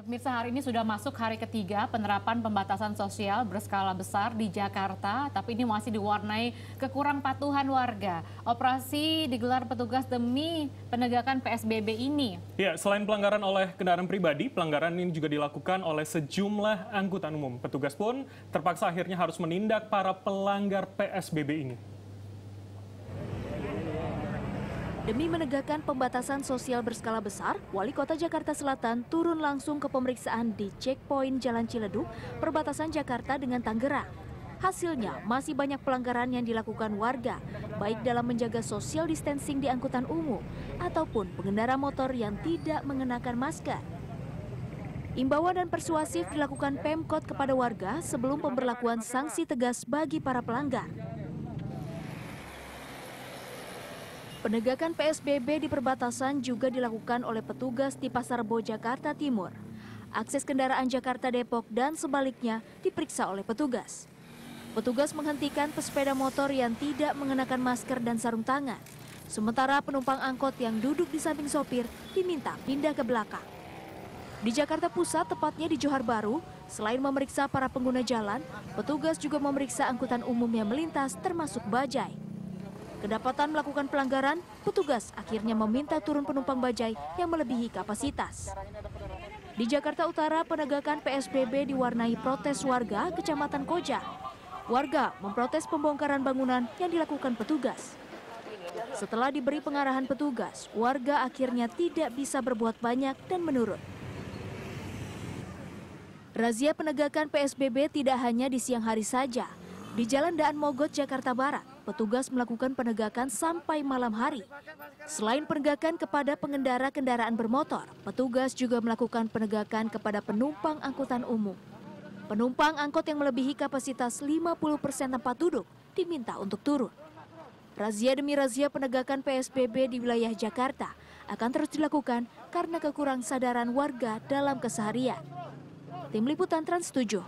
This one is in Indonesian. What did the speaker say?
Pemirsa, hari ini sudah masuk hari ketiga penerapan pembatasan sosial berskala besar di Jakarta, tapi ini masih diwarnai kekurang patuhan warga. Operasi digelar petugas demi penegakan PSBB ini. Ya, selain pelanggaran oleh kendaraan pribadi, pelanggaran ini juga dilakukan oleh sejumlah angkutan umum. Petugas pun terpaksa akhirnya harus menindak para pelanggar PSBB ini. Demi menegakkan pembatasan sosial berskala besar, Wali Kota Jakarta Selatan turun langsung ke pemeriksaan di checkpoint Jalan Ciledug, perbatasan Jakarta dengan Tangerang. Hasilnya, masih banyak pelanggaran yang dilakukan warga, baik dalam menjaga social distancing di angkutan umum, ataupun pengendara motor yang tidak mengenakan masker. Imbauan dan persuasif dilakukan Pemkot kepada warga sebelum pemberlakuan sanksi tegas bagi para pelanggar. Penegakan PSBB di perbatasan juga dilakukan oleh petugas di Pasar Rebo, Jakarta Timur. Akses kendaraan Jakarta Depok dan sebaliknya diperiksa oleh petugas. Petugas menghentikan pesepeda motor yang tidak mengenakan masker dan sarung tangan. Sementara penumpang angkot yang duduk di samping sopir diminta pindah ke belakang. Di Jakarta Pusat, tepatnya di Johar Baru, selain memeriksa para pengguna jalan, petugas juga memeriksa angkutan umum yang melintas termasuk bajai. Kedapatan melakukan pelanggaran, petugas akhirnya meminta turun penumpang bajai yang melebihi kapasitas. Di Jakarta Utara, penegakan PSBB diwarnai protes warga Kecamatan Koja. Warga memprotes pembongkaran bangunan yang dilakukan petugas. Setelah diberi pengarahan petugas, warga akhirnya tidak bisa berbuat banyak dan menurut. Razia penegakan PSBB tidak hanya di siang hari saja. Di Jalan Daan Mogot, Jakarta Barat, petugas melakukan penegakan sampai malam hari. Selain penegakan kepada pengendara kendaraan bermotor, petugas juga melakukan penegakan kepada penumpang angkutan umum. Penumpang angkot yang melebihi kapasitas 50% tempat duduk diminta untuk turun. Razia demi razia penegakan PSBB di wilayah Jakarta akan terus dilakukan karena kekurangsadaran warga dalam keseharian. Tim Liputan Trans 7.